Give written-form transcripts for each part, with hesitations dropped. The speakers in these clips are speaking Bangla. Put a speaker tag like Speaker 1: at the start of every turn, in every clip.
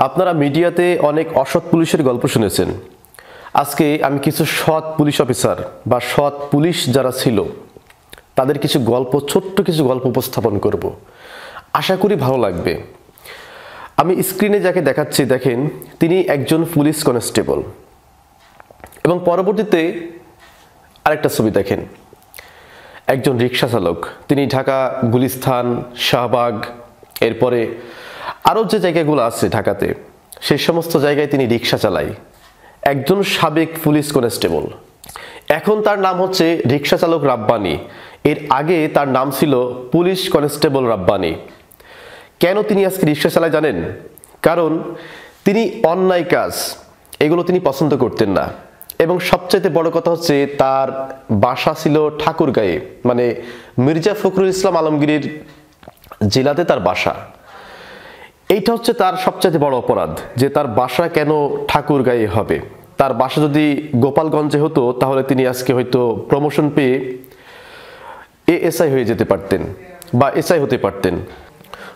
Speaker 1: আপনারা মিডিয়াতে অনেক অসৎ পুলিশের গল্প শুনেছেন। আজকে আমি কিছু সৎ পুলিশ অফিসার বা সৎ পুলিশ যারা ছিল তাদের কিছু গল্প, ছোট্ট কিছু গল্প উপস্থাপন করব। আশা করি ভালো লাগবে। আমি স্ক্রিনে যাকে দেখাচ্ছি দেখেন, তিনি একজন পুলিশ কনস্টেবল এবং পরবর্তীতে আরেকটা ছবি দেখেন, একজন রিক্সা চালক। তিনি ঢাকা, গুলিস্তান, শাহবাগ, এরপরে আরও যে জায়গাগুলো আছে ঢাকাতে, সেই সমস্ত জায়গায় তিনি রিক্সা চালায়। একজন সাবেক পুলিশ কনস্টেবল। এখন তার নাম হচ্ছে রিক্সা চালক রাব্বানী। এর আগে তার নাম ছিল পুলিশ কনস্টেবল রাব্বানী। কেন তিনি আজকে রিক্সা চালায় জানেন? কারণ তিনি অন্যায় কাজ এগুলো তিনি পছন্দ করতেন না, এবং সবচাইতে বড় কথা হচ্ছে তার বাসা ছিল ঠাকুরগাঁয়ে, মানে মির্জা ফখরুল ইসলাম আলমগীরের জেলাতে তার বাসা। এইটা হচ্ছে তার সবচাইতে বড় অপরাধ, যে তার বাসা কেন ঠাকুরগাঁয়ে হবে। তার বাসা যদি গোপালগঞ্জে হতো তাহলে তিনি আজকে হয়তো প্রমোশন পেয়ে এএসআই হয়ে যেতে পারতেন বা এসআই হতে পারতেন।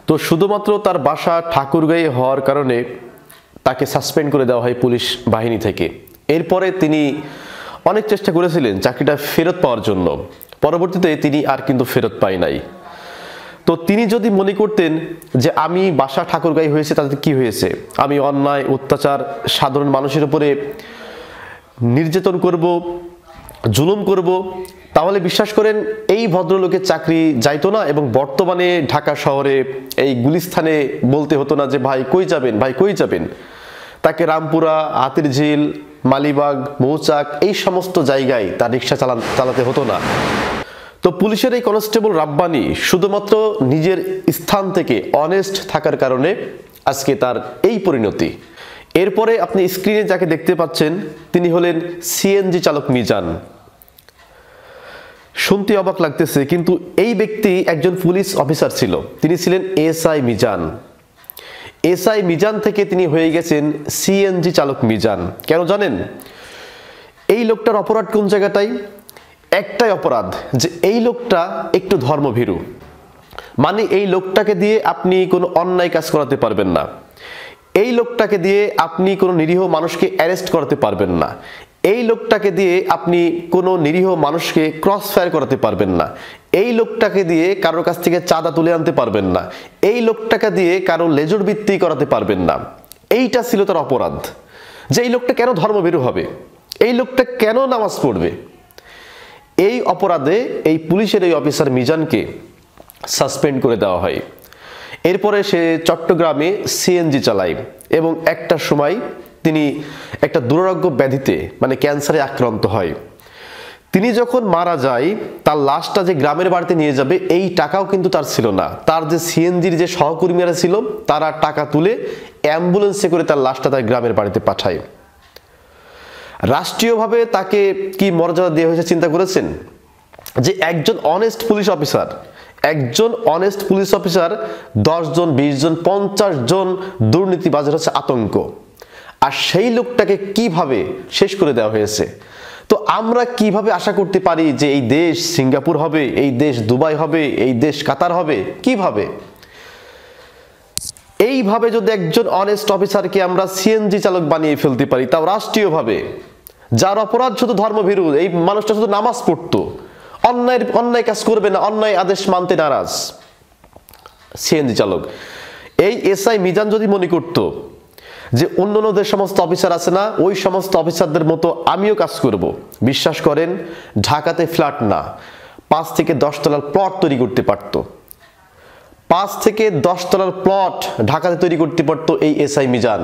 Speaker 1: তো শুধুমাত্র তার বাসা ঠাকুরগাঁয়ে হওয়ার কারণে তাকে সাসপেন্ড করে দেওয়া হয় পুলিশ বাহিনী থেকে। এরপরে তিনি অনেক চেষ্টা করেছিলেন চাকরিটা ফেরত পাওয়ার জন্য, পরবর্তীতে তিনি আর কিন্তু ফেরত পায় নাই। তো তিনি যদি মনে করতেন যে আমি বাসা ঠাকুরগাঁয়ে হয়েছে তাতে কি হয়েছে, আমি অন্যায় অত্যাচার সাধারণ মানুষের উপরে নির্যাতন করব, জুলুম করব, তাহলে বিশ্বাস করেন এই ভদ্রলোকের চাকরি যাইতো না, এবং বর্তমানে ঢাকা শহরে এই গুলিস্তানে বলতে হতো না যে ভাই কই যাবেন, ভাই কই যাবেন। তাকে রামপুরা, হাতিরঝিল, মালিবাগ, মৌচাক এই সমস্ত জায়গায় তার রিক্সা চালাতে হতো না। তো পুলিশের এই কনস্টেবল রাব্বানী শুধুমাত্র নিজের স্থান থেকে অনেস্ট থাকার কারণে আজকে তার এই পরিণতি। এরপরে আপনি স্ক্রিনে যাকে দেখতে পাচ্ছেন তিনি হলেন সিএনজি চালক মিজান। শুনতে অবাক লাগতেছে, কিন্তু এই ব্যক্তি একজন পুলিশ অফিসার ছিল। তিনি ছিলেন এসআই মিজান। এসআই মিজান থেকে তিনি হয়ে গেছেন সিএনজি চালক মিজান। কেন জানেন? এই লোকটার অপরাধ কোন জায়গাটাই? একটাই অপরাধ, যে এই লোকটা একটু ধর্মভীরু। মানে এই লোকটাকে দিয়ে আপনি কোনো অন্যায় কাজ করাতে পারবেন না, এই লোকটাকে দিয়ে আপনি কোনো নিরীহ মানুষকে অ্যারেস্ট করাতে পারবেন না, এই লোকটাকে দিয়ে আপনি কোনো নিরীহ মানুষকে ক্রস ফায়ার করাতে পারবেন না, এই লোকটাকে দিয়ে কারোর কাছ থেকে চাঁদা তুলে আনতে পারবেন না, এই লোকটাকে দিয়ে কারো লেজর বৃত্তি করাতে পারবেন না। এইটা ছিল তার অপরাধ, যে এই লোকটা কেন ধর্মভীরু হবে, এই লোকটা কেন নামাজ পড়বে। এই অপরাধে এই পুলিশের এই অফিসার মিজানকে সাসপেন্ড করে দেওয়া হয়। এরপরে সে চট্টগ্রামে সিএনজি চালায় এবং একটা সময় তিনি একটা দুরারোগ্য ব্যাধিতে মানে ক্যান্সারে আক্রান্ত হয়। তিনি যখন মারা যায় তার লাশটা যে গ্রামের বাড়িতে নিয়ে যাবে এই টাকাও কিন্তু তার ছিল না। তার যে সিএনজির যে সহকর্মীরা ছিল তারা টাকা তুলে অ্যাম্বুলেন্সে করে তার লাশটা তার গ্রামের বাড়িতে পাঠায়। রাষ্ট্রীয়ভাবে তাকে কি মর্যাদা দেওয়া হয়েছে চিন্তা করেছেন? যে একজন অনেস্ট পুলিশ অফিসার, একজন অনেস্ট পুলিশ অফিসার 10 জন, 20 জন, 50 জন দুর্নীতিবাজের হচ্ছে আতঙ্ক, আর সেই লোকটাকে কিভাবে শেষ করে দেওয়া হয়েছে। তো আমরা কিভাবে আশা করতে পারি যে এই দেশ সিঙ্গাপুর হবে, এই দেশ দুবাই হবে, এই দেশ কাতার হবে? কিভাবে? এইভাবে যদি একজন অনেস্ট অফিসারকে আমরা সিএনজি চালক বানিয়ে ফেলতে পারি, তাও রাষ্ট্রীয়ভাবে, যার অপরাধ শুধু ধর্মভীরু, এই মানুষটা শুধু নামাজ পড়তো, অন্যায় কাজ করবে না, অন্যায় আদেশ মানতে নারাজ, সিএনজি চালক। এই এসআই মিজান যদি মনে করতো যে অন্যান্য যে সমস্ত অফিসার আছে না, ওই সমস্ত অফিসারদের মতো আমিও কাজ করব, বিশ্বাস করেন ঢাকাতে ফ্ল্যাট না 5 থেকে 10 তলার প্লট তৈরি করতে পারত। 5 থেকে 10 তলার প্লট ঢাকাতে তৈরি করতে পারতো এই এসআই মিজান।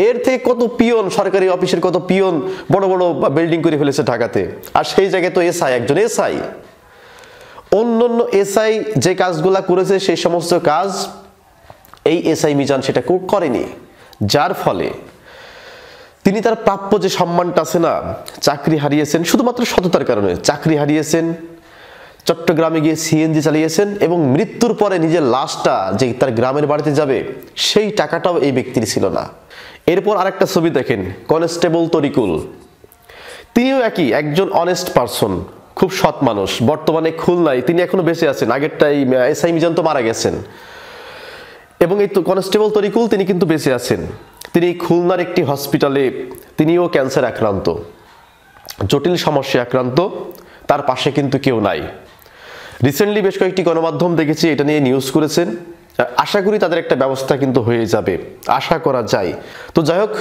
Speaker 1: এর থেকে কত পিয়ন, সরকারি অফিসের কত পিয়ন বড় বড় বিল্ডিং করে ফেলেছে ঢাকাতে, আর সেই জায়গায় তো এসআই, একজন এসআই। অন্যান্য এসআই যে কাজগুলা করেছে সেই সমস্ত কাজ এই এসআই মিজান সেটা করেনি, যার ফলে তিনি তার প্রাপ্য যে সম্মানটা আছে না, চাকরি হারিয়েছেন শুধুমাত্র সততার কারণে, চাকরি হারিয়েছেন, চট্টগ্রামে গিয়ে সিএনজি চালিয়েছেন, এবং মৃত্যুর পরে নিজের লাশটা যে তার গ্রামের বাড়িতে যাবে সেই টাকাটাও এই ব্যক্তির ছিল না। এরপর আরেকটা ছবি দেখেন, কনস্টেবল তরিকুল। তিনিও একই একজন অনেস্ট পারসন, খুব সৎ মানুষ। বর্তমানে খুলনায় তিনি এখনো বেঁচে আছেন, আগেরটাই এসআই মিজান তো মারা গেছেন। এবং এই কনস্টেবল তরিকুল তিনি কিন্তু বেঁচে আছেন। তিনি খুলনার একটি হসপিটালে, তিনিও ক্যান্সার আক্রান্ত, জটিল সমস্যায় আক্রান্ত, তার পাশে কিন্তু কেউ নাই। রিসেন্টলি বেশ কয়েকটি গণমাধ্যম দেখেছি এটা নিয়ে নিউজ করেছেন। আশা করি তাদের একটা ব্যবস্থা কিন্তু হয়ে যাবে, আশা করা যায়। তো যাই হোক,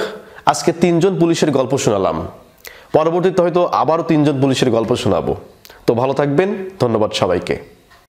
Speaker 1: আজকে 3 জন পুলিশের গল্প শোনালাম, পরবর্তীতে হয়তো আবারও 3 জন পুলিশের গল্প শোনাবো। তো ভালো থাকবেন, ধন্যবাদ সবাইকে।